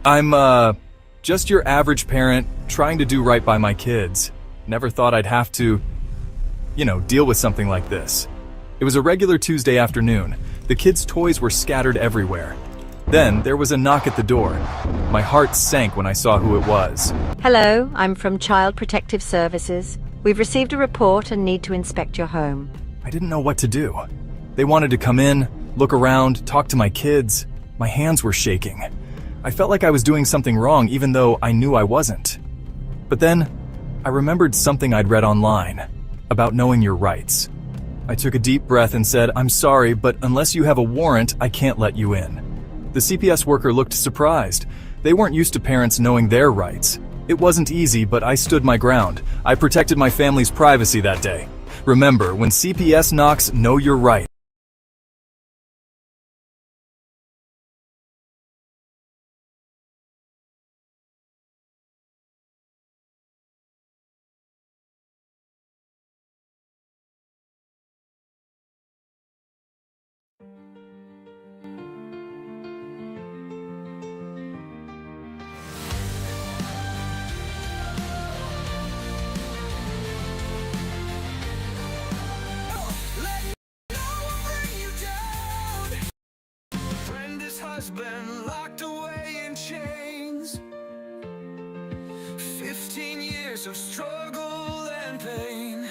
I'm just your average parent trying to do right by my kids. Never thought I'd have to, deal with something like this. It was a regular Tuesday afternoon. The kids' toys were scattered everywhere. Then there was a knock at the door. My heart sank when I saw who it was. Hello, I'm from Child Protective Services. We've received a report and need to inspect your home. I didn't know what to do. They wanted to come in, look around, talk to my kids. My hands were shaking. I felt like I was doing something wrong even though I knew I wasn't. But then, I remembered something I'd read online about knowing your rights. I took a deep breath and said, "I'm sorry, but unless you have a warrant, I can't let you in." The CPS worker looked surprised. They weren't used to parents knowing their rights. It wasn't easy, but I stood my ground. I protected my family's privacy that day. Remember, when CPS knocks, know your rights. Been locked away in chains. 15 years of struggle and pain.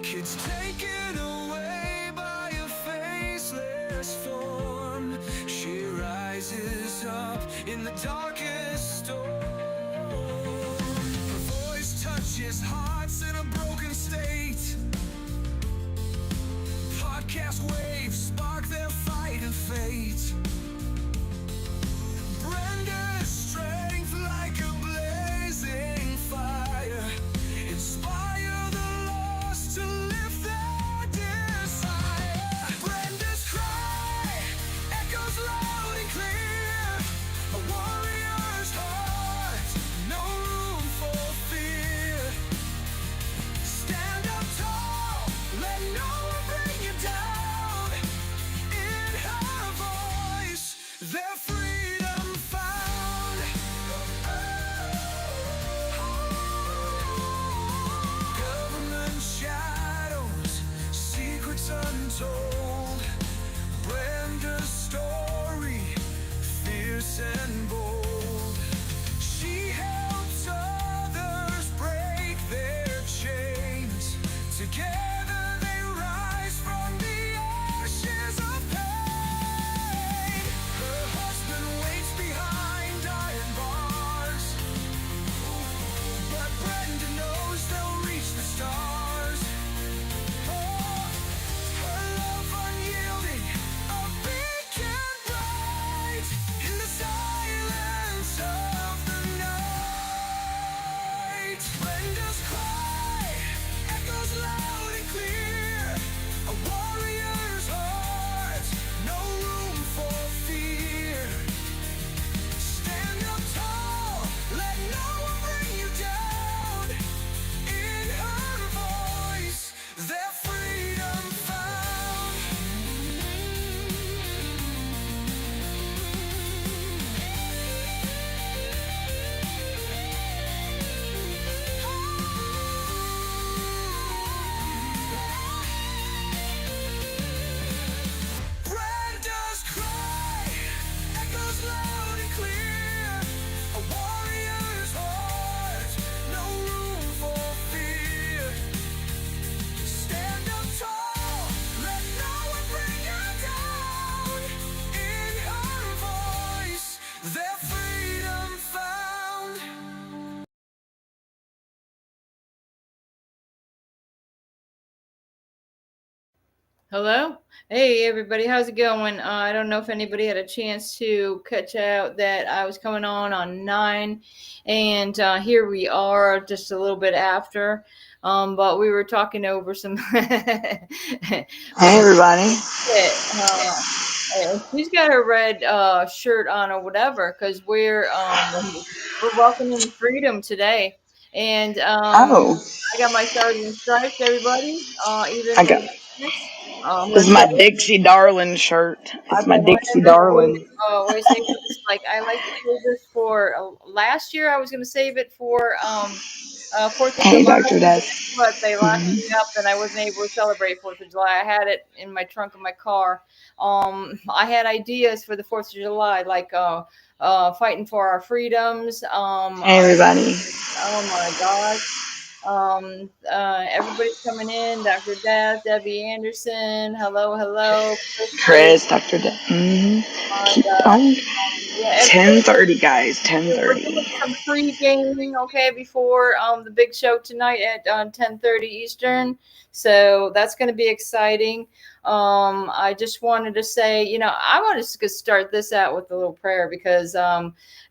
Kids taken away by a faceless form. She rises up in the darkest storm. Her voice touches hearts in a broken state. Podcast waves spark their fight and fate. Brenda's strength like a blazing fire. Inspire the lost to lift their desire. Brenda's cry echoes loud and clear. A warrior's heart, no room for fear. Stand up tall, let no one bring you down. In her voice, their freedom found. Government shadows, secrets untold. Brenda's story, fierce and bold. She helps others break their chains. Together they rise from the ashes of pain. Her husband waits behind iron bars, but Brenda knows they'll reach the stars. Oh, her love unyielding, a beacon bright in the silence of the night. Brenda's cry echoes loud and clear. A warrior's heart, no room for fear. Stand up tall, let no one bring you down. In her voice, their freedom found. Brenda's cry echoes loud and clear. A warrior's heart, no room for fear. Stand up tall, let no one bring you down. In her voice, their freedom found. Hello? Hey, everybody. How's it going? I don't know if anybody had a chance to catch out that I was coming on 9, and here we are just a little bit after. But we were talking over some. Hey, everybody. She's got her red shirt on or whatever, because we're welcoming freedom today. And I got my stars and stripes, everybody. Even I got- this. This When is my Dixie Darling shirt. It's I've my been Dixie living. Darling. Always say this. Like I like to save this for last year. I was going to save it for 4th of July. Hey, Dr. Des. But they locked Mhm. me up, and I wasn't able to celebrate 4th of July. I had it in my trunk of my car. I had ideas for the 4th of July, like fighting for our freedoms. Hey, everybody. Oh my gosh. Everybody's coming in. Dr. Death, Debbie Anderson. Hello, hello. Kristen. Chris, Dr. Des. My Keep God. going. Yeah, everybody. 10:30, guys. We're doing 10:30. some pre-gaming, okay, before the big show tonight at 10:30 Eastern. So that's going to be exciting. I just wanted to say, I wanted to start this out with a little prayer because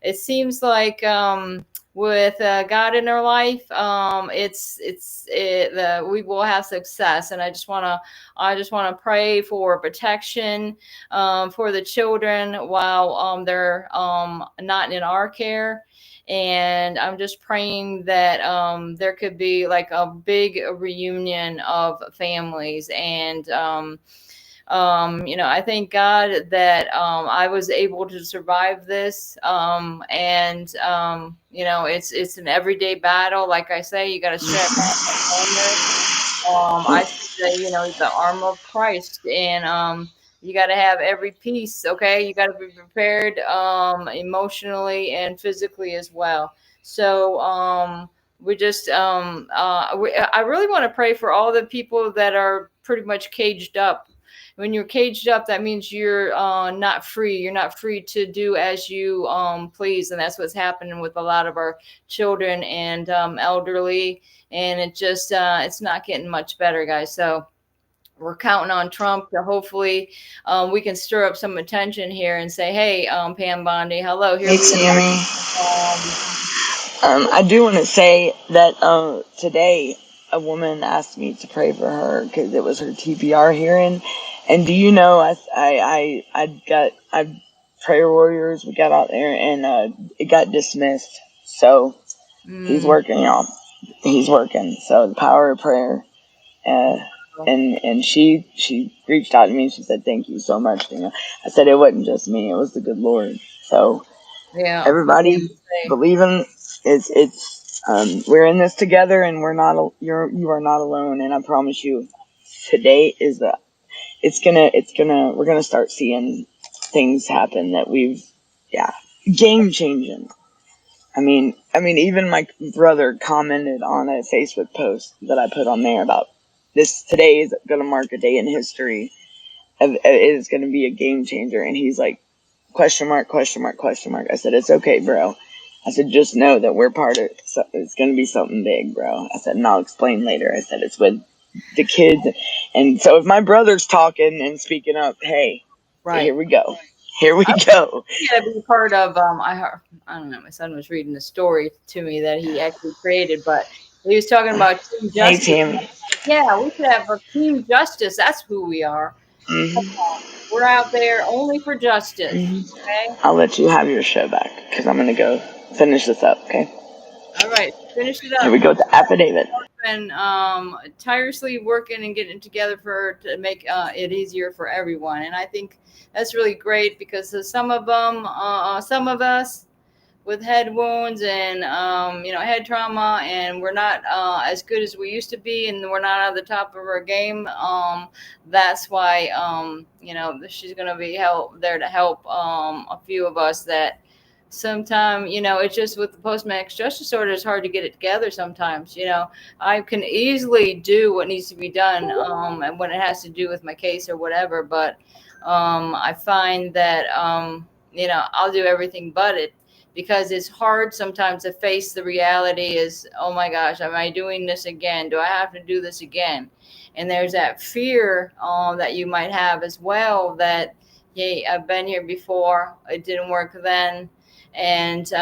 it seems like with God in our life, we will have success, and I just want to pray for protection for the children while they're not in our care. And I'm just praying that there could be like a big reunion of families. And I thank God that I was able to survive this. It's an everyday battle. Like I say, you got to strap on there. I see the armor of Christ, and you got to have every piece. Okay, you got to be prepared emotionally and physically as well. So I really want to pray for all the people that are pretty much caged up. When you're caged up, that means you're not free. You're not free to do as you please, and that's what's happening with a lot of our children and elderly. And it's not getting much better, guys. So we're counting on Trump to hopefully we can stir up some attention here and say, hey, Pam Bondi, hello, here Hey, we Tammy. are. I do want to say that today a woman asked me to pray for her because it was her TPR hearing. And do you know, I prayer warriors. We got out there and it got dismissed. So he's working, y'all. He's working. So the power of prayer. Uh, and she reached out to me. She said, "Thank you so much, Dina." I said, "It wasn't just me. It was the good Lord." So Yeah. everybody believing we're in this together, and you are not alone. And I promise you, today is we're gonna start seeing things happen that game changing. Even my brother commented on a Facebook post that I put on there about this. Today is gonna mark a day in history. It is gonna be a game changer, and he's like, question mark, question mark, question mark. I said, it's okay, bro. I said, just know that we're part of it's going to be something big, bro. I said, and I'll explain later. I said, it's with the kids. And so if my brother's talking and speaking up, hey, here Right. we go. Here we go. Yeah, be part of I don't know, my son was reading a story to me that he actually created, but he was talking about team Hey, justice. Tammy. Yeah, we should have a team justice. That's who we are. We're out there only for justice. Okay. I'll let you have your show back because I'm going to go finish this up, okay? All right. Finish it Here up. we go with the affidavit. Been tirelessly working and getting together to make it easier for everyone, and I think that's really great because some of us with head wounds and head trauma, and we're not as good as we used to be, and we're not at the top of our game. That's why she's going to be there to help a few of us that sometimes it's just with the post-max justice order, it's hard to get it together sometimes. I can easily do what needs to be done and when it has to do with my case or whatever, but I find that I'll do everything but it, because it's hard sometimes to face the reality is, oh my gosh, am I doing this again? Do I have to do this again? And there's that fear that you might have as well, that, hey, I've been here before, it didn't work then. And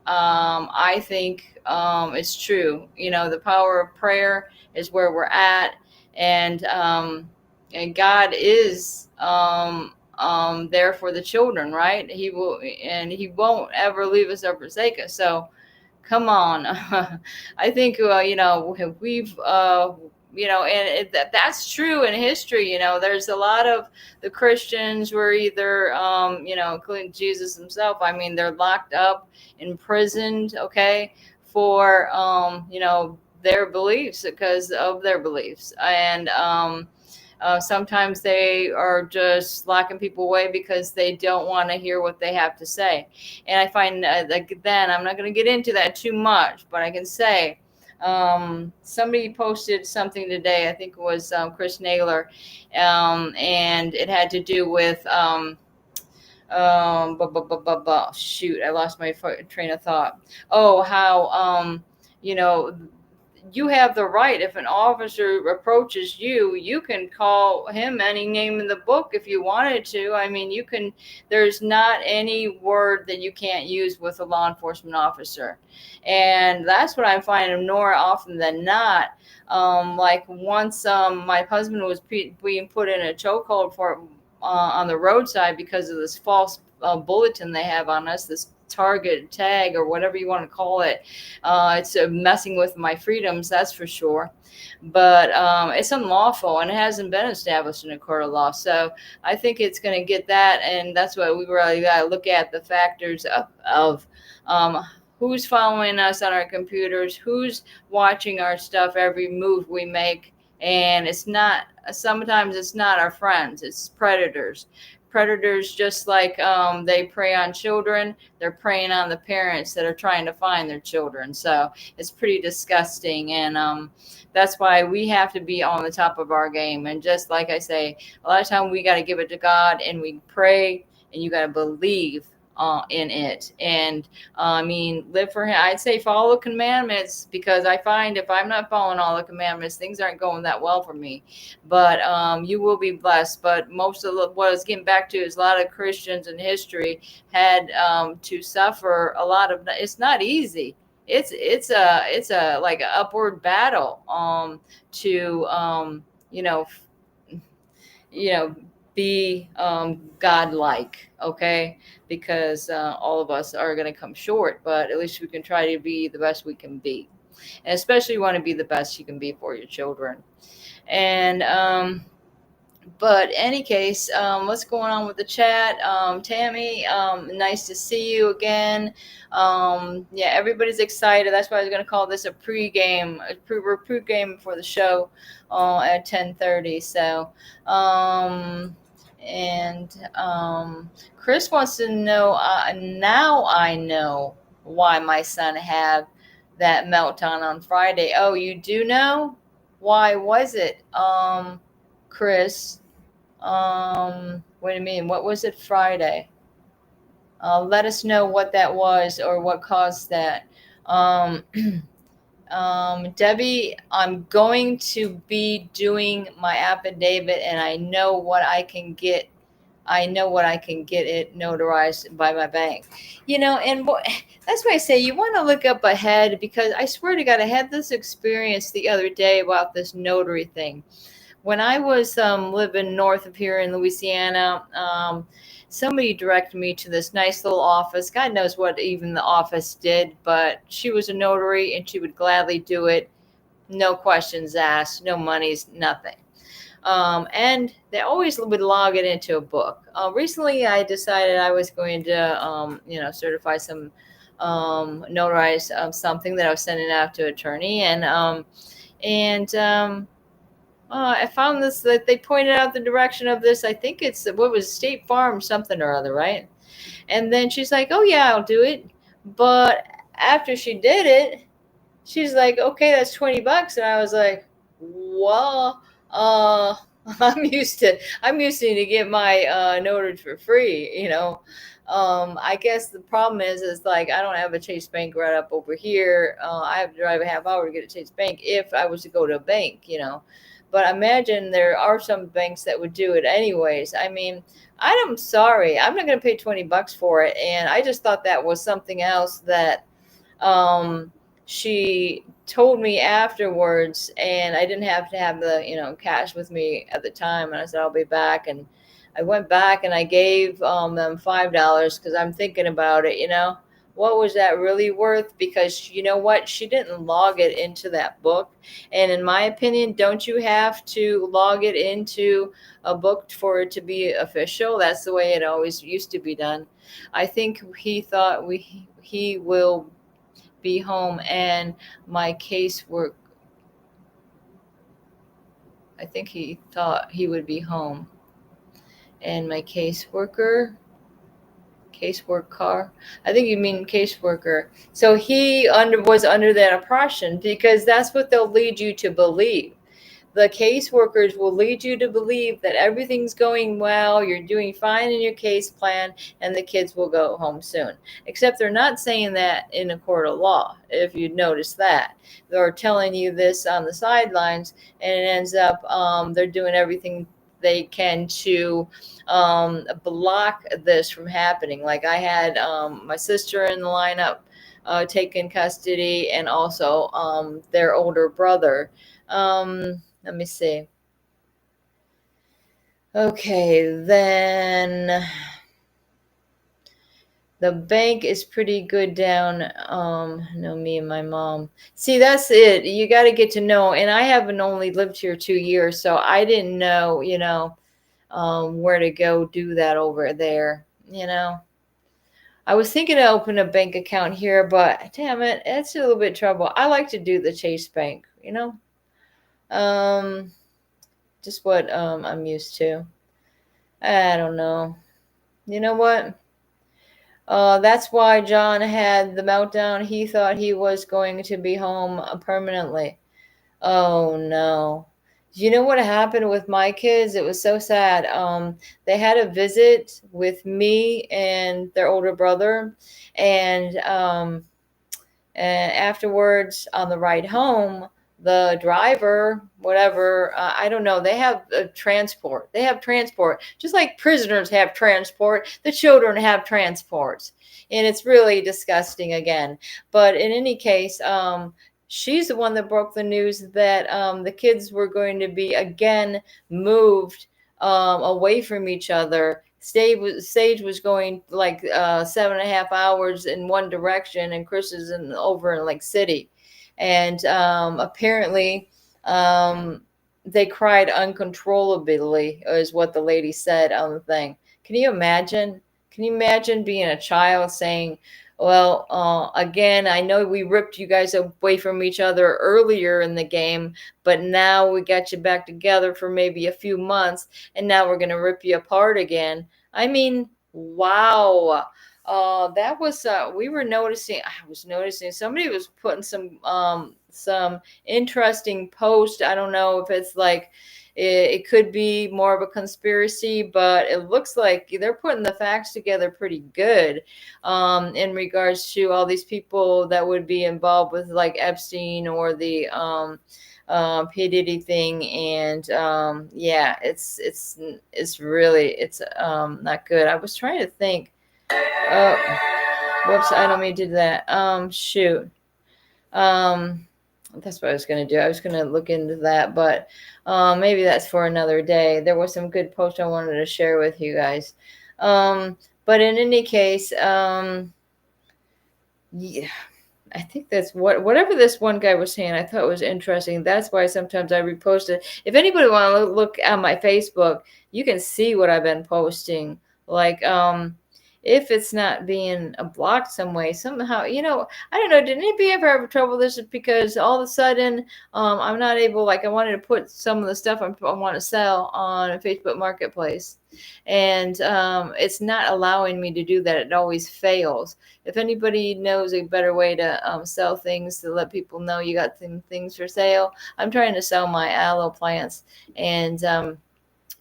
I think it's true. The power of prayer is where we're at. And God is there for the children, right? He will, and He won't ever leave us or forsake us. So come on. I think we've and that's true in history. There's a lot of the Christians were either, including Jesus himself. I mean, they're locked up, imprisoned, okay, for, their beliefs, because of their beliefs. And sometimes they are just locking people away because they don't want to hear what they have to say. And I find then I'm not going to get into that too much, but I can say somebody posted something today. I think it was Chris Naylor, and it had to do with shoot, I lost my train of thought. Oh, how you know you have the right, if an officer approaches you, you can call him any name in the book if you wanted to. I mean, you can, there's not any word that you can't use with a law enforcement officer. And that's what I'm finding more often than not. Like once my husband was being put in a chokehold for on the roadside because of this false bulletin they have on us, this target tag or whatever you want to call it. It's messing with my freedoms, that's for sure. But it's unlawful, and it hasn't been established in a court of law. So I think it's going to get that, and that's why we really got to look at the factors of who's following us on our computers, who's watching our stuff, every move we make. And sometimes it's not our friends, it's predators. Predators, just like they prey on children, they're preying on the parents that are trying to find their children. So it's pretty disgusting. And that's why we have to be on the top of our game. And just like I say, a lot of time we got to give it to God, and we pray, and you got to believe in it. And live for him. I'd say follow the commandments, because I find if I'm not following all the commandments, things aren't going that well for me. But you will be blessed. But most of what I was getting back to is a lot of Christians in history had to suffer a lot of. It's not easy. It's a like an upward battle to be godlike, okay? Because all of us are going to come short, but at least we can try to be the best we can be. And especially you want to be the best you can be for your children. And but any case, what's going on with the chat? Tammy, nice to see you again. Yeah, everybody's excited. That's why I was going to call this a pregame. We're pregame for the show at 10:30. So, Chris wants to know, now I know why my son had that meltdown on Friday. Oh, you do know? Why was it? Chris, what do you mean? What was it Friday? Let us know what that was or what caused that. Debbie, I'm going to be doing my affidavit, and I know what I can get. I know what I can get it notarized by my bank. And that's why I say you want to look up ahead, because I swear to God, I had this experience the other day about this notary thing. When I was living north of here in Louisiana, somebody directed me to this nice little office. God knows what even the office did, but she was a notary, and she would gladly do it. No questions asked, no monies, nothing. And they always would log it into a book. Recently, I decided I was going to, certify some, notarize something that I was sending out to an attorney. I found this, that they pointed out the direction of this. I think it's, what was State Farm something or other, right? And then she's like, oh yeah, I'll do it. But after she did it, she's like, okay, that's $20. And I was like, well, I'm used to get my notary for free, I guess the problem is like, I don't have a Chase Bank right up over here. I have to drive a half hour to get a Chase Bank if I was to go to a bank, But imagine there are some banks that would do it anyways. I mean, I'm sorry, I'm not going to pay $20 for it. And I just thought that was something else that she told me afterwards, and I didn't have to have the cash with me at the time. And I said, I'll be back. And I went back and I gave them $5 because I'm thinking about it, what was that really worth? Because you know what? She didn't log it into that book. And in my opinion, don't you have to log it into a book for it to be official? That's the way it always used to be done. I think he thought he will be home, and my casework, I think he thought he would be home, and my caseworker, I think you mean caseworker. So he was under that impression, because that's what they'll lead you to believe. The caseworkers will lead you to believe that everything's going well, you're doing fine in your case plan, and the kids will go home soon. Except they're not saying that in a court of law, if you notice that. They're telling you this on the sidelines, and it ends up they're doing everything they can to block this from happening. Like I had my sister in the lineup taken custody, and also their older brother. Let me see. Okay, then the bank is pretty good down. No, me and my mom. See, that's it. You got to get to know. And I haven't only lived here 2 years, so I didn't know, where to go do that over there. I was thinking to open a bank account here, but damn it, it's a little bit trouble. I like to do the Chase Bank, um, just what I'm used to. I don't know. You know what? That's why John had the meltdown. He thought he was going to be home permanently. Oh no. You know what happened with my kids? It was so sad. They had a visit with me and their older brother, and afterwards, on the ride home, the driver, whatever, I don't know, they have transport. They have transport. Just like prisoners have transport, the children have transports. And it's really disgusting again. But in any case, she's the one that broke the news that the kids were going to be again moved away from each other. Sage was going like 7.5 hours in one direction, and Chris is over in Lake City, and apparently they cried uncontrollably, is what the lady said on the thing. Can you imagine? Can you imagine being a child saying, well, again, I know we ripped you guys away from each other earlier in the game, but now we got you back together for maybe a few months, and now we're going to rip you apart again. I mean, wow. That was we were noticing. I was noticing somebody was putting some interesting post. I don't know if it's like it could be more of a conspiracy, but it looks like they're putting the facts together pretty good in regards to all these people that would be involved with like Epstein or the P. Diddy thing. And yeah, it's really, it's not good. I was trying to think. Oh, whoops, I don't mean to do that. Shoot. That's what I was going to do. I was going to look into that, but maybe that's for another day. There was some good post I wanted to share with you guys. But in any case, yeah, I think that's whatever this one guy was saying, I thought was interesting. That's why sometimes I repost it. If anybody want to look at my Facebook, you can see what I've been posting. Like, if it's not being blocked some way, somehow, I don't know. Did anybody ever have trouble with this? Because all of a sudden, I'm not able, like I wanted to put some of the stuff I want to sell on a Facebook Marketplace. And it's not allowing me to do that. It always fails. If anybody knows a better way to sell things to let people know you got things for sale, I'm trying to sell my aloe plants and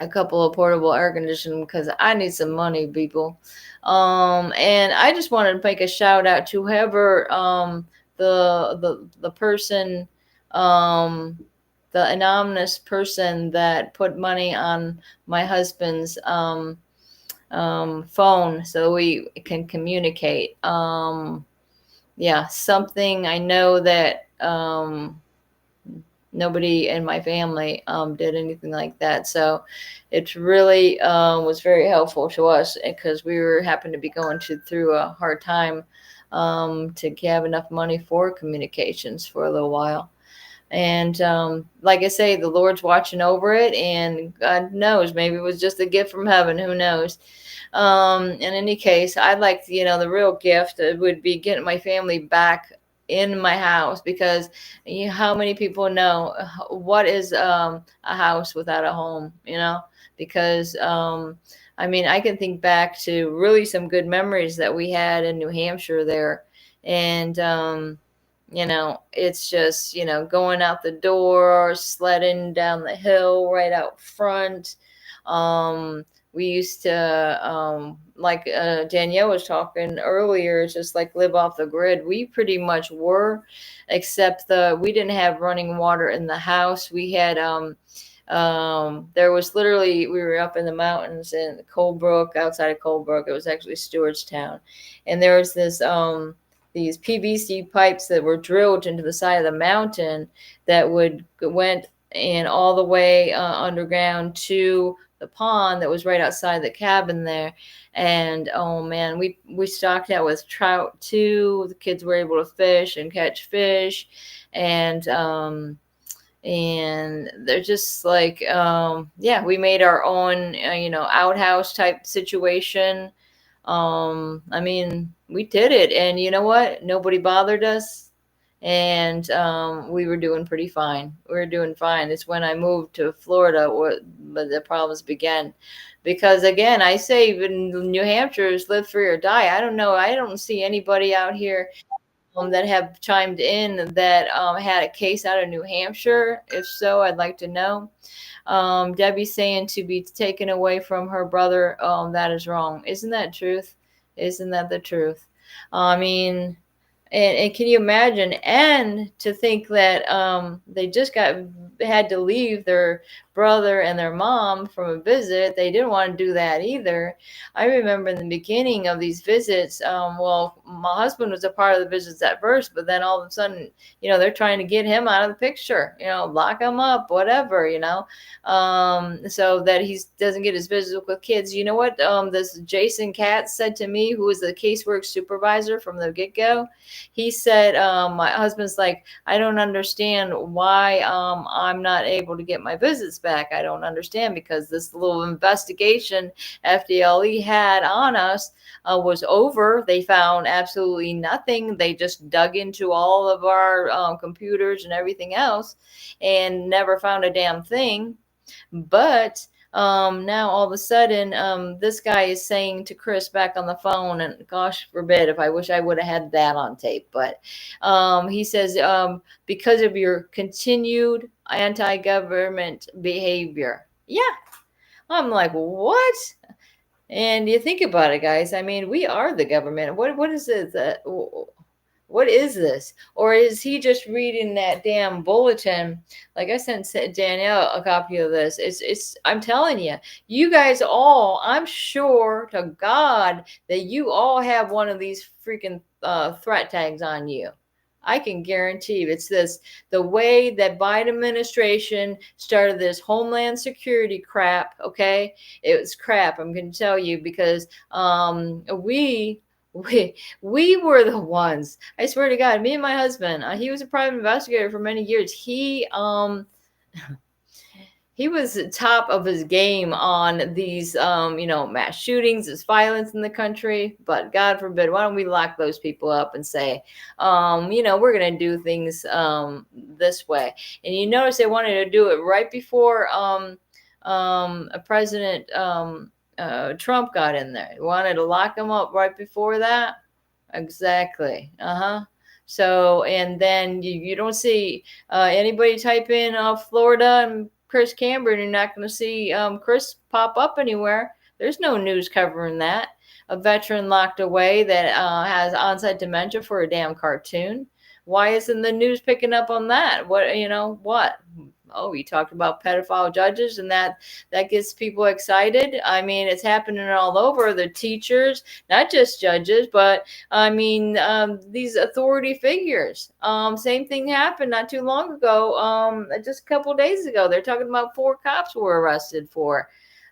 a couple of portable air conditioning because I need some money, people. And I just wanted to make a shout out to whoever the person, the anonymous person that put money on my husband's phone so we can communicate. Yeah, something I know that Nobody in my family did anything like that. So it really was very helpful to us because we were happened to be going through a hard time to have enough money for communications for a little while. And like I say, the Lord's watching over it, and God knows, maybe it was just a gift from heaven. Who knows? In any case, I'd like, the real gift would be getting my family back in my house, because how many people know what is a house without a home, because I mean, I can think back to really some good memories that we had in New Hampshire there. And it's just, going out the door, sledding down the hill right out front. We used to, like Danielle was talking earlier, just like live off the grid. We pretty much were, except we didn't have running water in the house. We had, there was literally, we were up in the mountains in Colebrook, outside of Colebrook. It was actually Stewartstown. And there was these PVC pipes that were drilled into the side of the mountain that went in all the way underground to the pond that was right outside the cabin there. And oh man, we stocked out with trout too. The kids were able to fish and catch fish. And they're just like, yeah, we made our own, outhouse type situation. I mean, we did it, and you know what? Nobody bothered us, and we were doing pretty fine. We were doing fine. It's when I moved to Florida where the problems began. Because again, I say even New Hampshire's live free or die. I don't know. I don't see anybody out here that have chimed in that had a case out of New Hampshire. If so, I'd like to know. Debbie's saying to be taken away from her brother. That is wrong. Isn't that truth? Isn't that the truth? I mean, and can you imagine? And to think that they just had to leave their brother and their mom from a visit. They didn't want to do that either. I remember in the beginning of these visits, well, my husband was a part of the visits at first, but then all of a sudden, they're trying to get him out of the picture, lock him up, whatever, so that he doesn't get his visits with kids. You know what this Jason Katz said to me, who was the casework supervisor from the get-go? He said, my husband's like, I don't understand why I'm not able to get my visits back. I don't understand, because this little investigation FDLE had on us was over. They found absolutely nothing. They just dug into all of our computers and everything else and never found a damn thing. But now all of a sudden, this guy is saying to Chris back on the phone, and gosh forbid if I wish I would have had that on tape, but he says, because of your continued anti-government behavior. Yeah. I'm like, what? And you think about it, guys. I mean, we are the government. What is it that... What is this? Or is he just reading that damn bulletin? Like I sent Danielle a copy of this. I'm telling you, you guys all, I'm sure to God that you all have one of these freaking threat tags on you. I can guarantee you it's the way that Biden administration started this Homeland Security crap. Okay. It was crap. I'm going to tell you, because we were the ones. I swear to God, me and my husband, he was a private investigator for many years. He was the top of his game on these, mass shootings, this violence in the country. But God forbid, why don't we lock those people up and say, we're going to do things this way. And you notice they wanted to do it right before President Trump got in there. He wanted to lock him up right before that. Exactly. So, and then you don't see anybody type in Florida and Chris Camber, and you're not going to see Chris pop up anywhere. There's no news covering that. A veteran locked away that has onset dementia for a damn cartoon. Why isn't the news picking up on that? What? Oh, you talked about pedophile judges, and that gets people excited. I mean, it's happening all over. The teachers, not just judges, but I mean, these authority figures. Same thing happened not too long ago. Just a couple days ago, they're talking about 4 cops were arrested for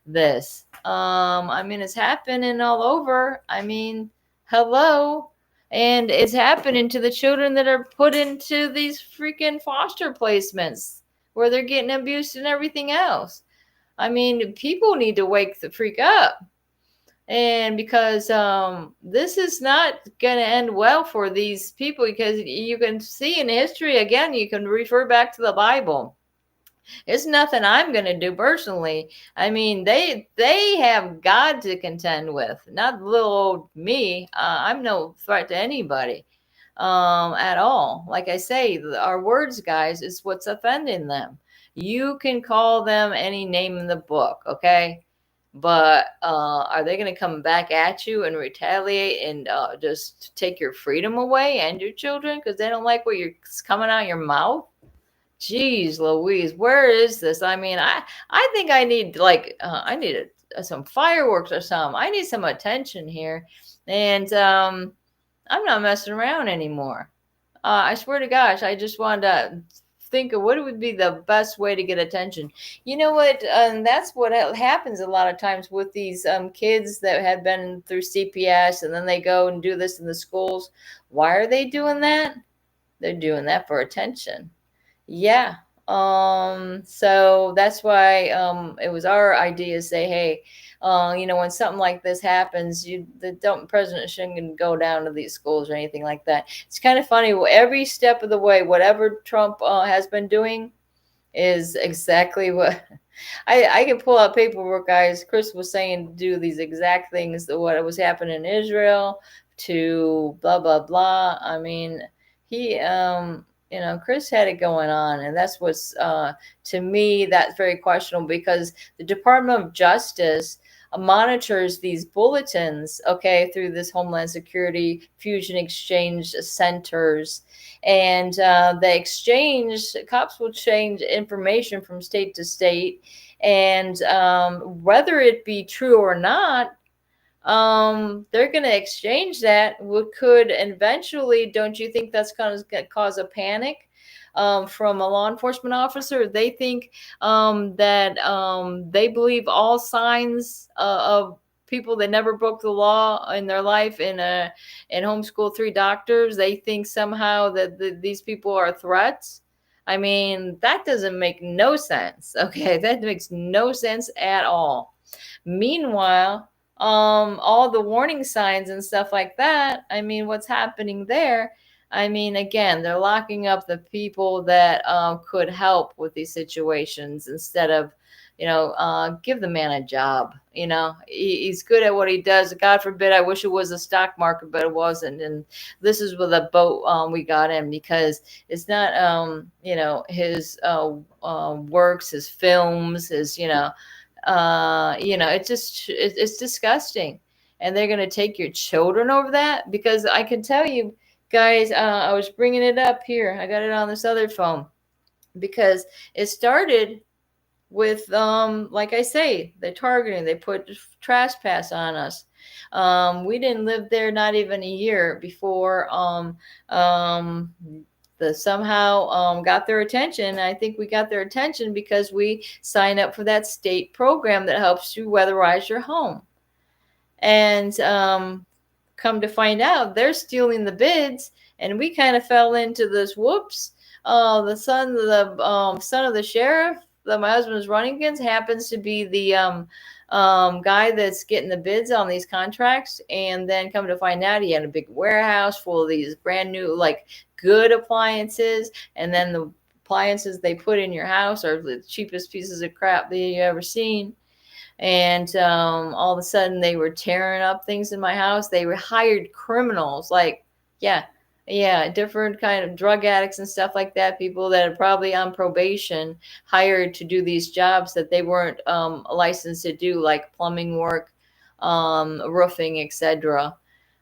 this. I mean, it's happening all over. I mean, hello. And it's happening to the children that are put into these freaking foster placements where they're getting abused and everything else. I mean, people need to wake the freak up. And because this is not going to end well for these people, because you can see in history, again, you can refer back to the Bible. It's nothing I'm going to do personally. I mean, they have God to contend with, not little old me. I'm no threat to anybody at all. Like I say, our words, guys, is what's offending them. You can call them any name in the book, okay? But are they going to come back at you and retaliate and just take your freedom away and your children because they don't like what you're coming out of your mouth? Jeez Louise, where is this? I mean, I think I need some fireworks or something. I need some attention here. And I'm not messing around anymore. I swear to gosh, I just wanted to think of what would be the best way to get attention. You know what? That's what happens a lot of times with these kids that had been through CPS and then they go and do this in the schools. Why are they doing that? They're doing that for attention. Yeah. So that's why it was our idea to say, hey, when something like this happens, the president shouldn't go down to these schools or anything like that. It's kind of funny. Every step of the way, whatever Trump has been doing is exactly what I can pull out paperwork, guys. Chris was saying to do these exact things that what was happening in Israel to blah, blah, blah. I mean, he, Chris had it going on, and that's what's to me that's very questionable because the Department of Justice monitors these bulletins, okay, through this Homeland Security Fusion Exchange centers, and cops will change information from state to state, and whether it be true or not, they're going to exchange that. What could eventually, don't you think that's going to cause a panic from a law enforcement officer? They think that they believe all signs of people that never broke the law in their life and homeschool 3 doctors. They think somehow that these people are threats. I mean, that doesn't make no sense. Okay, that makes no sense at all. Meanwhile, all the warning signs and stuff like that, I mean, what's happening there? I mean, again, they're locking up the people that could help with these situations instead of, give the man a job. He's good at what he does. God forbid, I wish it was a stock market, but it wasn't. And this is with a boat we got in because it's not, his works, his films, his, it's disgusting. And they're going to take your children over that? Because I can tell you guys, I was bringing it up here. I got it on this other phone because it started with, like I say, they're targeting, they put trespass on us. We didn't live there not even a year before somehow got their attention. I think we got their attention because we signed up for that state program that helps you weatherize your home. And come to find out, they're stealing the bids, and we kind of fell into this whoops. The son of the sheriff that my husband was running against happens to be the guy that's getting the bids on these contracts. And then come to find out, he had a big warehouse full of these brand new, like, good appliances, and then the appliances they put in your house are the cheapest pieces of crap that you ever seen. And all of a sudden they were tearing up things in my house. They were hired criminals, like, different kind of drug addicts and stuff like that, people that are probably on probation, hired to do these jobs that they weren't licensed to do, like plumbing work, roofing, etc.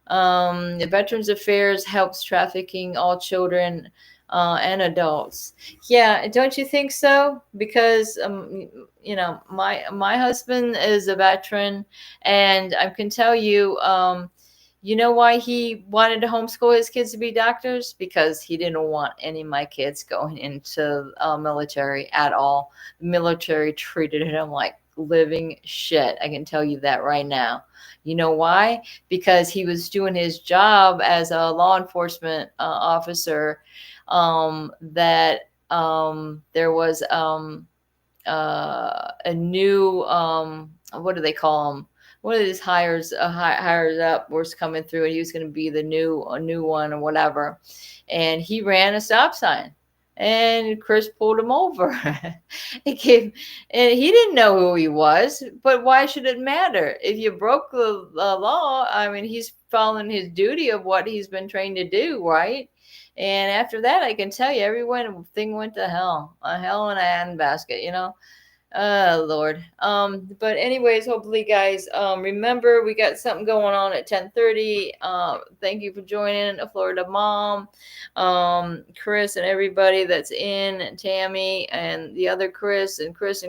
The Veterans Affairs helps trafficking all children and adults. Yeah, don't you think so? Because my husband is a veteran, and I can tell you, you know why he wanted to homeschool his kids to be doctors? Because he didn't want any of my kids going into military at all. The military treated him like living shit. I can tell you that right now. You know why? Because he was doing his job as a law enforcement officer. That there was a new what do they call them? One of these hires up was coming through, and he was going to be the new one or whatever, and he ran a stop sign, and Chris pulled him over. It gave, and he didn't know who he was, but why should it matter if you broke the law? I mean, he's following his duty of what he's been trained to do, right? And after that, I can tell you, everything went to hell, a hell in a handbasket, you know. Oh Lord. But anyways, hopefully guys, remember we got something going on at 10:30. Thank you for joining Florida Mom, Chris and everybody that's in, and Tammy and the other Chris and Chris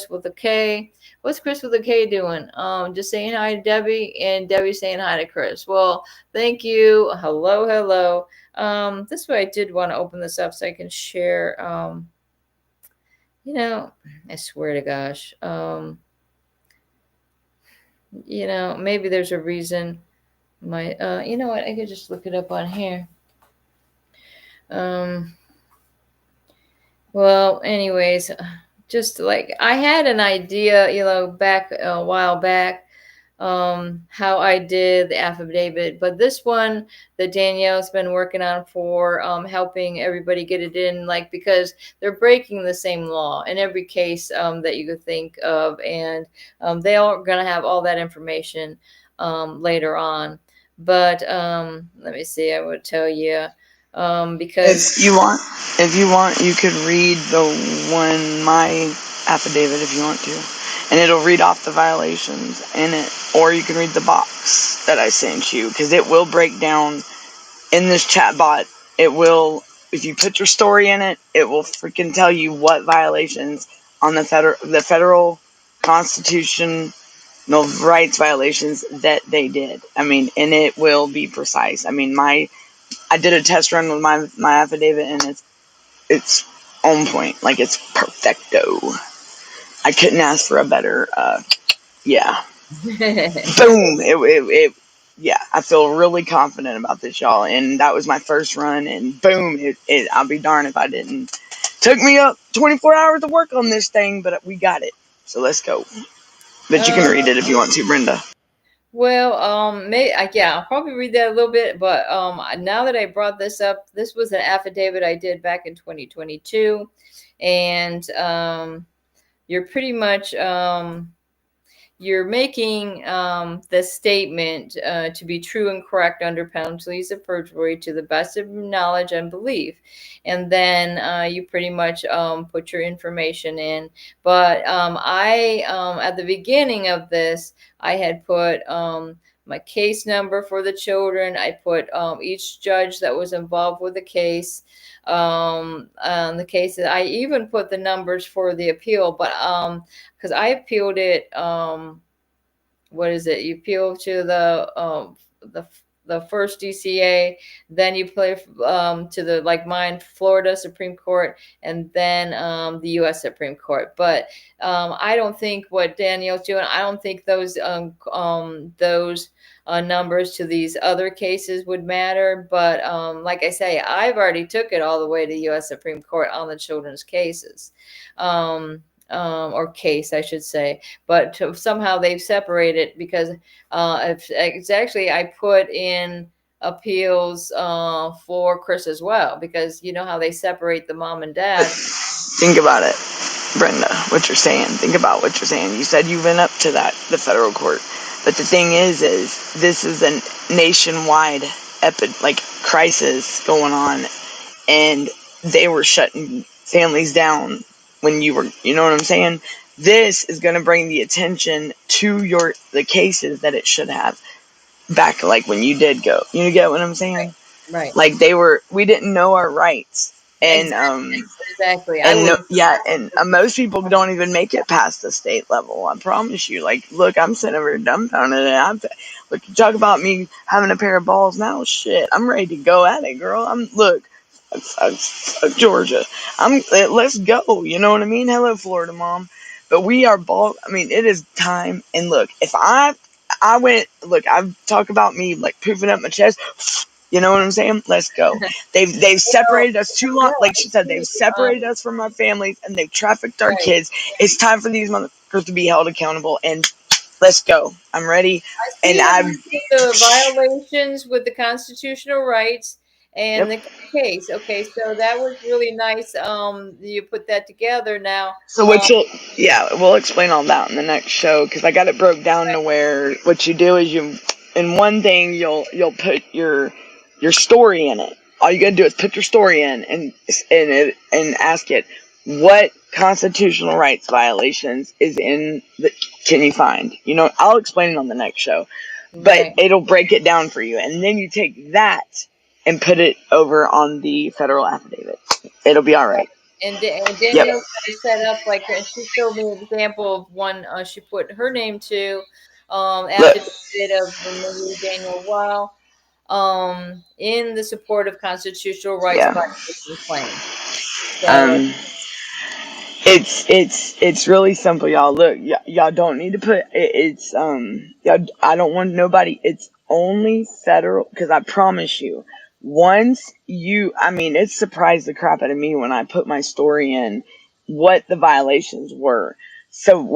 with a K. What's Chris with a K doing? Just saying hi to Debbie, and Debbie saying hi to Chris. Well, thank you. Hello, hello. This way I did want to open this up so I can share. I swear to gosh, maybe there's a reason you know what, I could just look it up on here. Well, anyways, just like I had an idea, back a while back, how I did the affidavit, but this one that Danielle's been working on for helping everybody get it in, like, because they're breaking the same law in every case that you could think of, and they are going to have all that information later on. But let me see, I would tell you because if you want, you could read my affidavit if you want to, and it'll read off the violations in it, or you can read the box that I sent you, because it will break down in this chat bot. It will, if you put your story in it, it will freaking tell you what violations on the federal constitution, no rights violations that they did. I mean, and it will be precise. I mean, I did a test run with my affidavit, and it's on point. Like, it's perfecto. I couldn't ask for a better, yeah. Boom! Yeah, I feel really confident about this, y'all. And that was my first run, and boom! I'll be darned if I didn't. Took me up 24 hours to work on this thing, but we got it. So let's go. But you can read it if you want to, Brenda. Well, yeah, I'll probably read that a little bit, but now that I brought this up, this was an affidavit I did back in 2022, and you're pretty much you're making the statement to be true and correct under penalties of perjury to the best of knowledge and belief. And then you pretty much put your information in. But I, at the beginning of this, I had put my case number for the children. I put each judge that was involved with the case. The cases, I even put the numbers for the appeal, but because I appealed it, what is it? You appeal to the first DCA, then you play to the, like mine, Florida Supreme Court, and then the U.S. Supreme Court. But I don't think what Danielle's doing, I don't think those numbers to these other cases would matter. But like I say, I've already took it all the way to U.S. Supreme Court on the children's cases. Or case, I should say, but somehow they've separated, because it's actually, I put in appeals for Chris as well, because you know how they separate the mom and dad. Think about it, Brenda, what you're saying. Think about what you're saying. You said you went up to the federal court, but the thing is this is a nationwide crisis going on, and they were shutting families down when you know what I'm saying? This is going to bring the attention to the cases that it should have back, like when you did go. You get what I'm saying? Right. Like we didn't know our rights. And Exactly. I and no, would. yeah, and most people don't even make it past the state level. I promise you. Like, look, I'm sitting over here dumbfounded, and look. You talk about me having a pair of balls now. Shit, I'm ready to go at it, girl. Georgia. Let's go. You know what I mean? Hello, Florida mom. But we are ball. I mean, it is time. And look, if I went. Look, I've talked about me like poofing up my chest. You know what I'm saying? Let's go. They've Well, separated us too long. no, Like I she said, they've see. separated us from our families and they've trafficked our Right. kids. It's time for these motherfuckers to be held accountable. And let's go. I'm ready. I And see where I'm. you put the violations with the constitutional rights and Yep. the case. Okay, so that was really nice. You put that together now. So yeah, we'll explain all that in the next show because I got it broke down to where what you do is in one thing you'll put your story in it. All you gotta do is put your story in and ask it what constitutional rights violations is in the can you find? You know, I'll explain it on the next show, but Right. it'll break it down for you, and then you take that and put it over on the federal affidavit. It'll be all right. And Yep. Danielle got it set up like she showed me an example of one she put her name to Look. affidavit of Marie Daniel Wow in the support of constitutional rights Yeah. violation claim. So Um, it's really simple, y'all. Look, y'all don't need to put y'all. I don't want nobody. It's only federal because I promise you, once I mean, it surprised the crap out of me when I put my story in what the violations were. So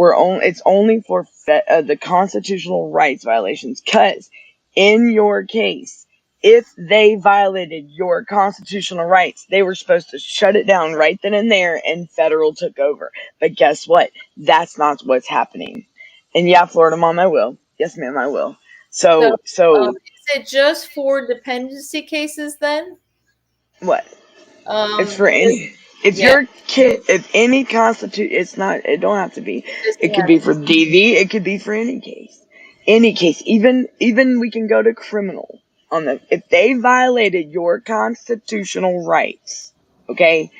it's only for the constitutional rights violations, cause in your case, if they violated your constitutional rights, they were supposed to shut it down right then and there, and federal took over. But guess what? That's not what's happening. And yeah, Florida mom, I will. Yes, ma'am, I will. so So is it just for dependency cases then? what? It's for Just, any. If yeah, your kid, if any constitute, it's not. It don't have to be. it doesn't It could have be for DV. It could be for any case. Any case. Even we can go to criminal on them. If they violated your constitutional rights, okay.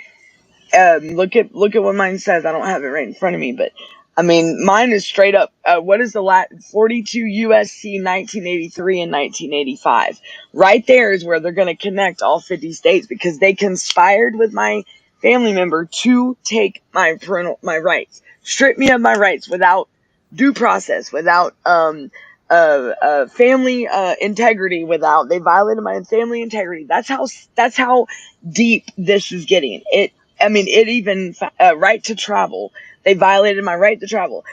Look at what mine says. I don't have it right in front of me, but I mean, mine is straight up. What is the 42 USC 1983 and 1985? Right there is where they're going to connect all 50 states because they conspired with my family member to take my rights, strip me of my rights without due process, without family integrity, without they violated my family integrity. That's how deep this is getting. I mean, it even right to travel. They violated my right to travel.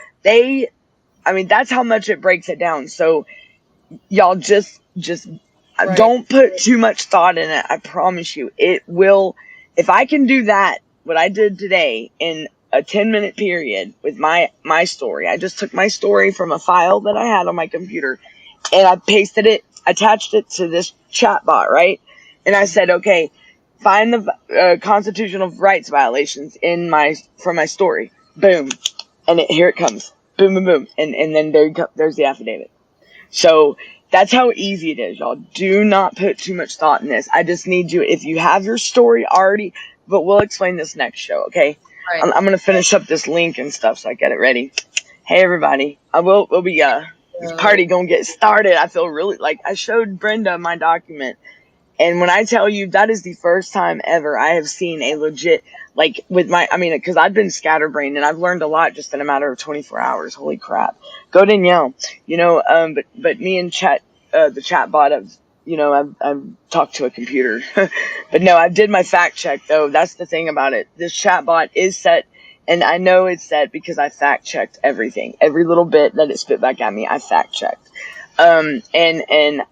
I mean, that's how much it breaks it down. So y'all just right. don't put too much thought in it. I promise you, it will. If I can do that, what I did today in a 10-minute period with my story, I just took my story from a file that I had on my computer and I pasted it, attached it to this chat bot, right? And I said, okay, find the constitutional rights violations from my story. Boom, and here it comes. Boom, boom, boom, and then there's the affidavit. So that's how easy it is, y'all. Do not put too much thought in this. I just need you, if you have your story already, but we'll explain this next show, okay? Right. I'm gonna finish up this link and stuff so I get it ready. Hey everybody, we'll be this party gonna get started. I feel really like I showed Brenda my document, and when I tell you that is the first time ever I have seen a legit like with I mean, because I've been scatterbrained and I've learned a lot just in a matter of 24 hours. Holy crap! Go Danielle. You know, but me and the chat bot of I've talked to a computer, but no, I did my fact check though. That's the thing about it. This chat bot is set. And I know it's set because I fact checked everything. Every little bit that it spit back at me, I fact checked. And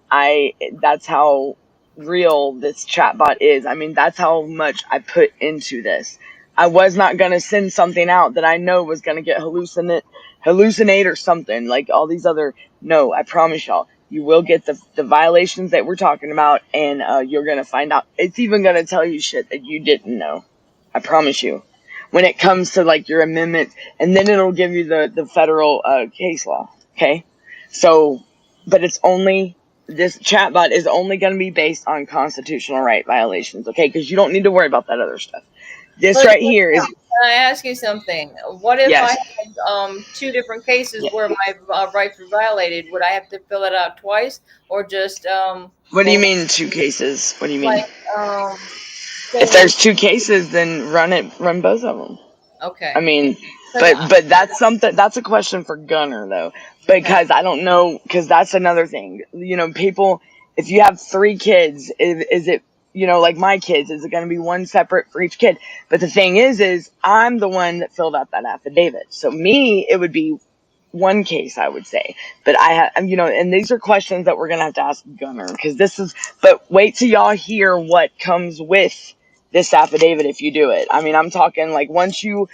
that's how real this chatbot is. I mean, that's how much I put into this. I was not going to send something out that I know was going to get hallucinate or something like all these other. No, I promise y'all, you will get the violations that we're talking about, and you're going to find out. It's even going to tell you shit that you didn't know. I promise you. When it comes to like your amendment, and then it'll give you the federal case law. Okay, so, but it's only this chatbot is only going to be based on constitutional right violations, okay? Because you don't need to worry about that other stuff. This right here is, Can I ask you something? What if I yes. had two different cases Yeah. where my rights were violated? Would I have to fill it out twice, or just What do you mean 2 cases? What do you mean? like If say there's 2 cases, then run both of them. okay, I mean, 'cause but that's a question for Gunner though, okay, because I don't know, because that's another thing. You know, people, if you have 3 kids, is it, you know, like my kids, is it going to be one separate for each kid? But the thing is I'm the one that filled out that affidavit, so me, it would be one case, I would say. But I have, you know, and these are questions that we're gonna have to ask Gunner, because this is. But wait till y'all hear what comes with this affidavit if you do it. I mean, I'm talking like once you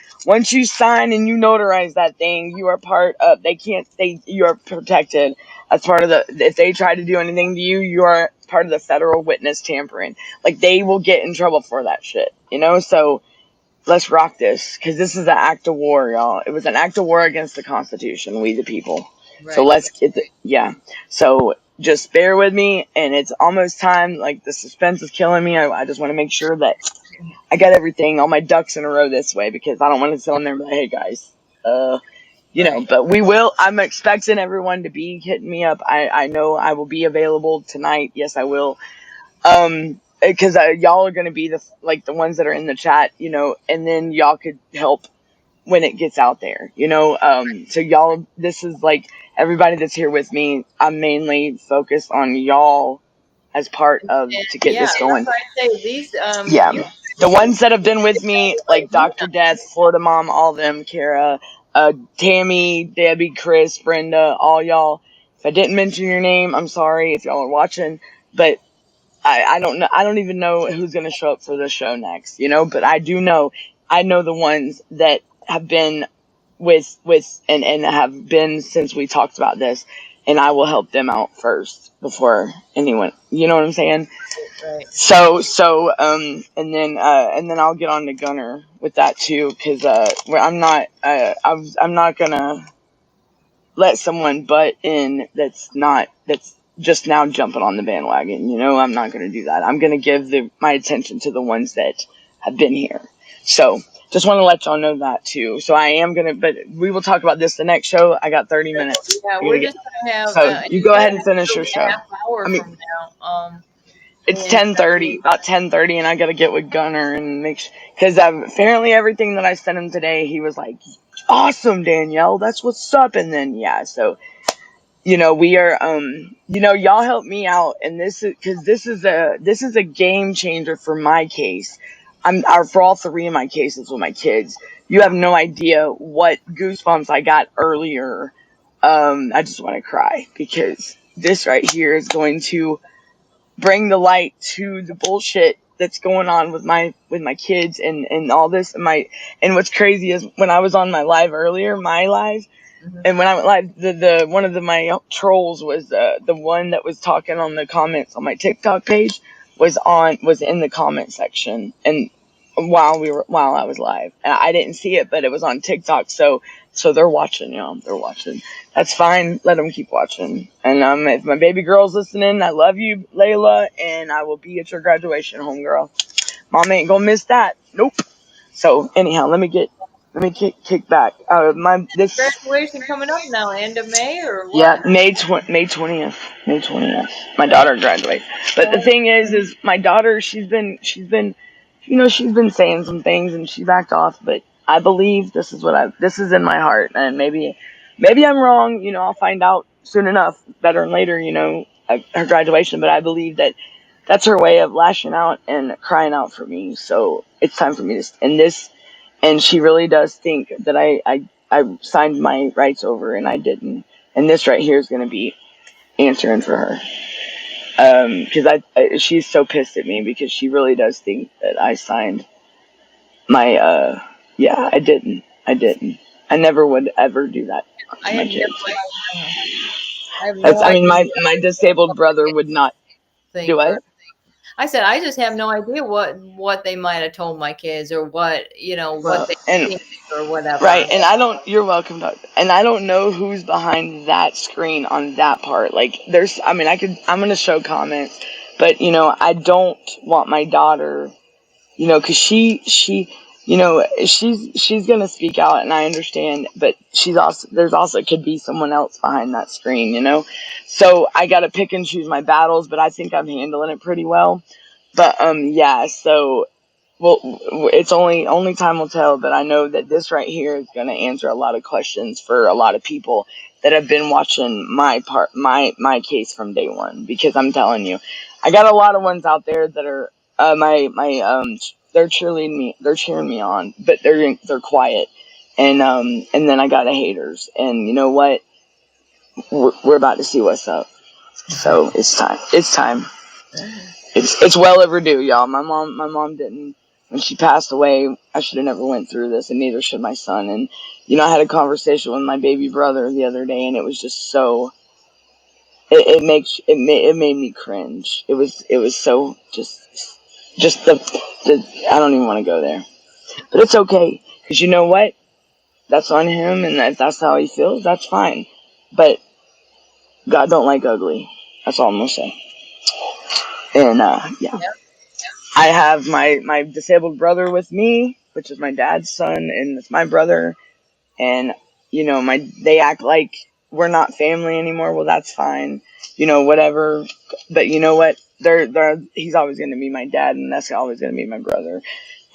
sign and you notarize that thing, you are part of. You are protected as part of the. If they try to do anything to you, you are part of the federal witness tampering. Like they will get in trouble for that shit, you know. So let's rock this, because this is an act of war, y'all. It was an act of war against the Constitution, we the people. So right. let's get yeah. So just bear with me, and it's almost time. Like the suspense is killing me. I just want to make sure that I got everything, all my ducks in a row this way, because I don't want to sit on there and be like, hey guys, you know. Right. But we will. I'm expecting everyone to be hitting me up. I know I will be available tonight. Yes, I will. Because y'all are going to be the ones that are in the chat, you know, and then y'all could help when it gets out there, you know. So y'all, this is like everybody that's here with me. I'm mainly focused on y'all as part of And to get yeah, this that's going. why I say these Yeah, you the ones that have been with me, like Dr. Death, Florida Mom, all them, Kara, Tammy, Debbie, Chris, Brenda, all y'all. If I didn't mention your name, I'm sorry if y'all are watching, but I don't know. I don't even know who's going to show up for the show next, you know, but I know the ones that have been and have been since we talked about this, and I will help them out first before anyone, you know what I'm saying? right. And then I'll get on to Gunner with that too, because I'm not gonna let someone butt in that's just now jumping on the bandwagon. You know, I'm not gonna do that. I'm gonna give my attention to the ones that have been here. So just want to let y'all know that too. So I am gonna, but we will talk about this the next show. I got 30 minutes. Yeah, You're we're gonna get, just gonna have so you it's go gonna ahead and finish your be a show. half hour I mean, from now. it's And 10:30, about 10:30, and I gotta get with Gunner and make sure, because apparently everything that I sent him today, he was like, "Awesome, Danielle, that's what's up." And then yeah, so you know we are, you know, y'all help me out, and this is because this is a game changer for my case. Or for all 3 of my cases with my kids. You have no idea what goosebumps I got earlier. I just want to cry because this right here is going to bring the light to the bullshit that's going on with my kids and all this. And what's crazy is when I was on my live earlier, mhm. and when I went live, the one of my trolls was the one that was talking on the comments on my TikTok page was in the comment section, and while I was live, and I didn't see it, but it was on TikTok, so they're watching, you know, they're watching. That's fine. Let them keep watching. And if my baby girl's listening, I love you, Layla, and I will be at your graduation, homegirl. Mom ain't gonna miss that. Nope. So anyhow, let me kick back. Graduation coming up now, end of May or Yeah, what? May 20th. May 20th. My daughter graduates. But the thing is my daughter, you know, she's been saying some things and she backed off, but I believe this is in my heart, and maybe I'm wrong, you know, I'll find out soon enough, better and later, you know, at her graduation, but I believe that that's her way of lashing out and crying out for me. So it's time for me to end this. And she really does think that I signed my rights over and I didn't. And this right here is going to be answering for her. Because she's so pissed at me because she really does think that I signed my, yeah, I didn't. I didn't. I never would ever do that I to my had no kids. idea. I have no I mean, idea my disabled brother would not do thing, it. I said, I just have no idea what they might have told my kids, or what, what Well, they and think or whatever. right, and I don't. You're welcome, Doc. And I don't know who's behind that screen on that part. Like, there's. I mean, I could. I'm gonna show comments, but I don't want my daughter. Because she's gonna speak out, and I understand. But there's also could be someone else behind that screen. So I gotta pick and choose my battles. But I think I'm handling it pretty well. But yeah. So well, it's only time will tell, but I know that this right here is going to answer a lot of questions for a lot of people that have been watching my case from day one. Because I'm telling you, I got a lot of ones out there that are they're cheering me on, but they're quiet, and then I got the haters, and you know what? We're about to see what's up. So it's time. It's time. It's well overdue, y'all. My mom didn't, when she passed away. I should have never went through this, and neither should my son. And I had a conversation with my baby brother the other day, and it was just so. It made me cringe. It was so just the I don't even want to go there, but it's okay, because you know what? That's on him, and if that's how he feels, that's fine. But God don't like ugly. That's all I'm gonna say. And yeah. I have my disabled brother with me, which is my dad's son, and it's my brother. And they act like we're not family anymore. Well, that's fine, whatever. But you know what? He's always going to be my dad, and that's always going to be my brother.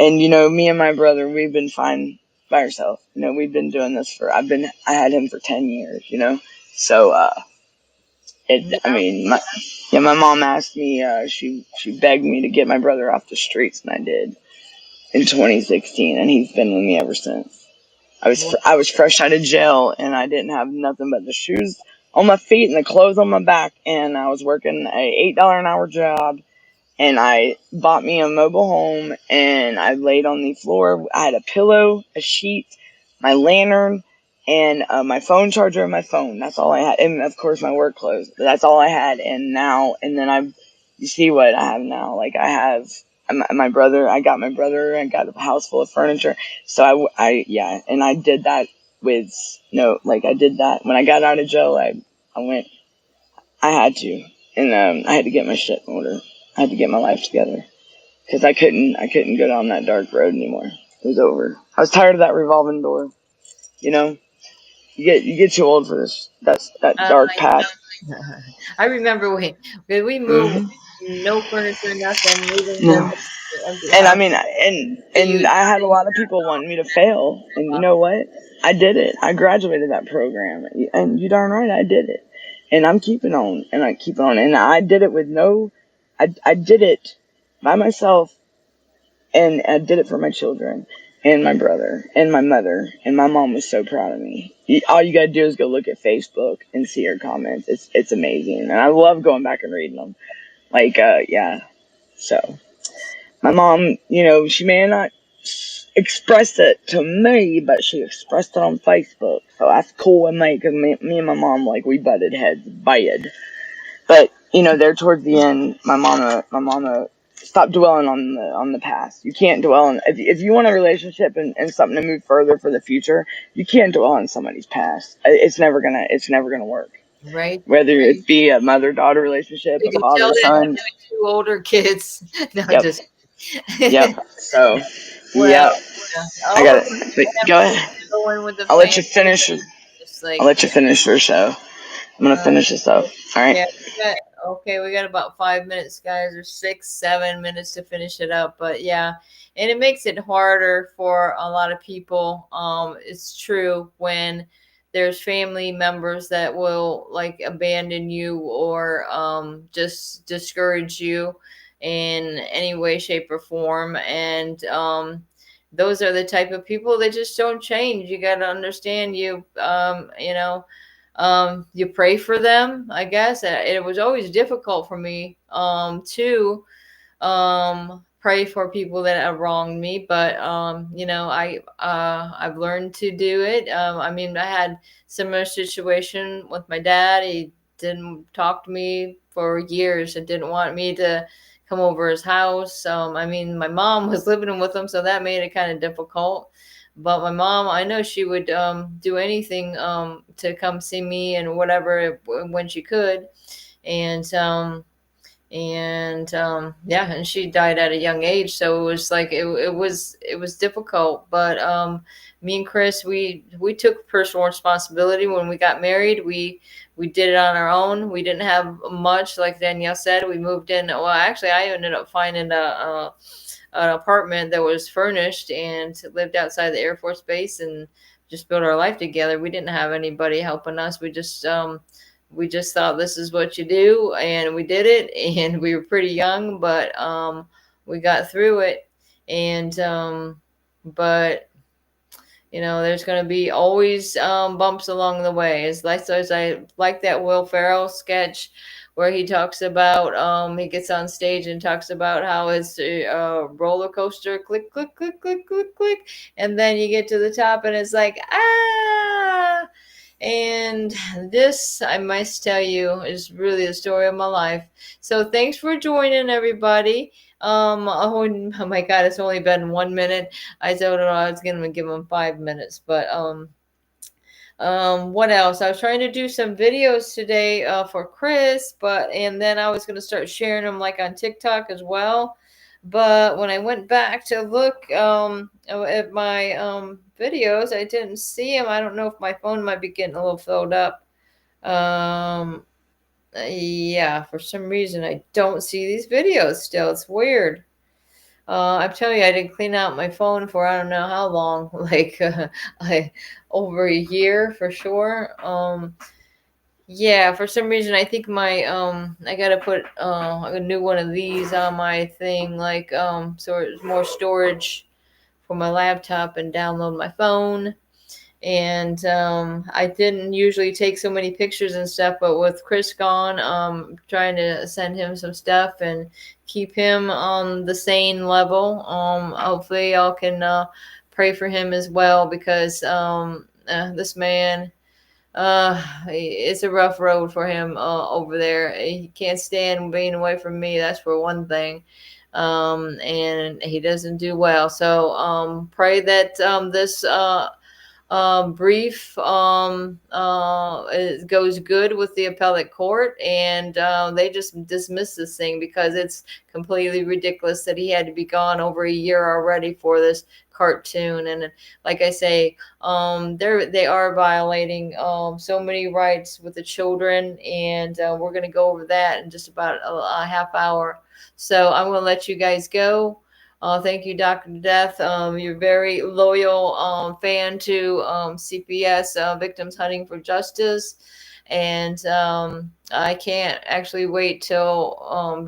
And me and my brother, we've been fine by ourselves. We've been doing this I had him for 10 years. So I Yeah. mean, my mom asked me, she begged me to get my brother off the streets, and I did in 2016, and he's been with me ever since. I was fresh out of jail, and I didn't have nothing but the shoes on my feet and the clothes on my back, and I was working a $8 an hour job, and I bought me a mobile home, and I laid on the floor. I had a pillow, a sheet, my lantern, and my phone charger and my phone. That's all I had, and of course my work clothes. That's all I had. And then you see what I have now. Like, I have my brother. I got my brother. I got a house full of furniture. So yeah, and I did that with no, like, I did that when I got out of jail. I went. I had to, and I had to get my shit in order. I had to get my life together, because I couldn't go down that dark road anymore. It was over. I was tired of that revolving door. You know, you get too old for this. That dark path. I remember when we moved, Hmm. no furniture, nothing, moving No. to an empty And I house. mean, and You, I had a lot of people wanting me to fail, and you know what? I did it. I graduated that program, and you darn right I did it. And I'm keeping on, and I keep on, and I did it with no. I did it by myself, and I did it for my children and my brother and my mother, and my mom was so proud of me. All you gotta do is go look at Facebook and see her comments. It's amazing, and I love going back and reading them. Like, yeah. So my mom, she may not express it to me, but she expressed it on Facebook. So that's cool with me, because me and my mom, like, we butted heads bad. But there towards the end, my mama stopped dwelling on the past. You can't dwell on, if you want a relationship and something to move further for the future, you can't dwell on somebody's past. It's never gonna work. right? Whether it be a mother-daughter relationship, You a can tell that to father-son. my two older kids. No, Yep. just Yep. So, well, yep. yeah. I All got of it. us But have go things ahead. going with the I'll let family. you finish. Just I'll like, let you finish your show. I'm gonna uh, finish this up. All right. yeah, we got about 5 minutes, guys, or 6, 7 minutes to finish it up. But yeah, and it makes it harder for a lot of people. It's true when there's family members that will like abandon you, or just discourage you in any way, shape, or form. And those are the type of people that just don't change. You got to understand, you pray for them, I guess. It was always difficult for me to pray for people that have wronged me, but I've learned to do it. I mean, I had similar situation with my dad. He didn't talk to me for years and didn't want me to come over his house. I mean, my mom was living with him, so that made it kind of difficult. But my mom, I know she would do anything to come see me and whatever when she could. And yeah, and she died at a young age, so it was like it was difficult. But me and Chris, we took personal responsibility when we got married. We did it on our own. We didn't have much, like Danielle said. We moved in. Well, actually, I ended up finding an apartment that was furnished and lived outside the Air Force Base and just built our life together. We didn't have anybody helping us. We just thought this is what you do, and we did it. And we were pretty young, but we got through it. And but there's going to be always bumps along the way. As I like that Will Ferrell sketch where he talks about he gets on stage and talks about how it's a roller coaster, click, click, click, click, click, click, and then you get to the top and it's like ah. And this, I must tell you, is really the story of my life. So thanks for joining, everybody. Oh my God, it's only been 1 minute. I told him I was gonna give him 5 minutes, but what else? I was trying to do some videos today for Chris, and then I was gonna start sharing them like on TikTok as well. But when I went back to look at my videos, I didn't see him. I don't know if my phone might be getting a little filled up. Yeah, for some reason I don't see these videos still. It's weird. I'm telling you, I didn't clean out my phone for I don't know how long, like over a year for sure. Yeah, for some reason I think my I gotta put a new one of these on my thing, like so it's more storage for my laptop and download my phone. And I didn't usually take so many pictures and stuff, but with Chris gone, trying to send him some stuff and keep him on the sane level. Hopefully y'all can pray for him as well, because this man, it's a rough road for him over there. He can't stand being away from me, that's for one thing. And he doesn't do well. So pray that this brief it goes good with the appellate court, and they just dismiss this thing because it's completely ridiculous that he had to be gone over a year already for this cartoon. And like I say, they are violating so many rights with the children, and we're going to go over that in just about a half hour. So I'm going to let you guys go. Thank you, Dr. Death. You're a very loyal fan to CPS, Victims Hunting for Justice. And I can't actually wait till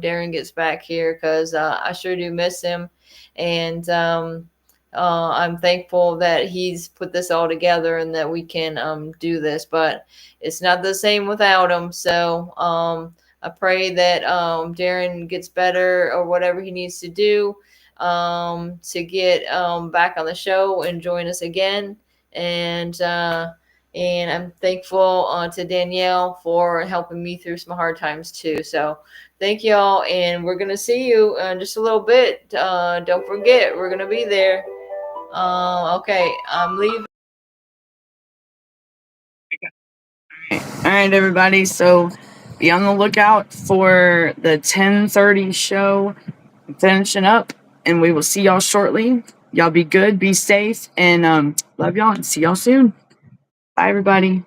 Darren gets back here, because I sure do miss him. And I'm thankful that he's put this all together and that we can do this. But it's not the same without him. So I pray that Darren gets better or whatever he needs to do to get back on the show and join us again. And I'm thankful to Danielle for helping me through some hard times too. So thank y'all, and we're gonna see you in just a little bit. Don't forget, we're gonna be there. Okay, I'm leaving. All right, everybody. So be on the lookout for the 10:30 show finishing up, and we will see y'all shortly. Y'all be good, be safe, and love y'all, and see y'all soon. Bye, everybody.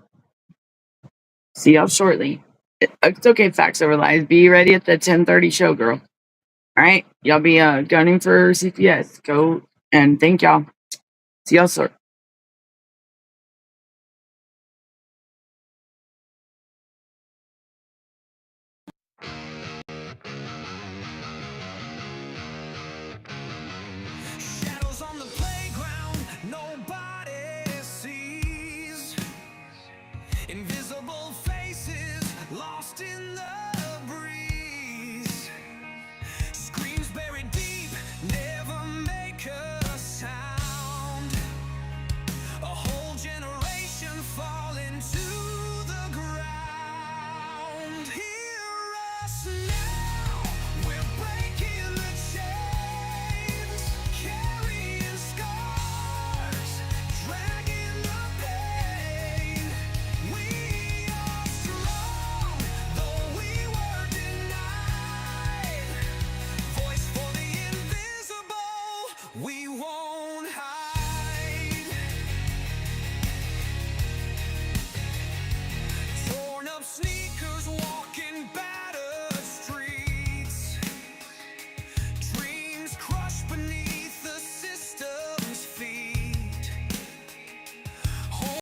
See y'all shortly. It's okay, Facts Over Lies. Be ready at the 10:30 show, girl. All right, y'all be gunning for CPS. Go, and thank y'all. See y'all soon. Shadows on the playground, nobody sees. Invisible faces lost in the breeze. Screams buried deep, never make a sound. We won't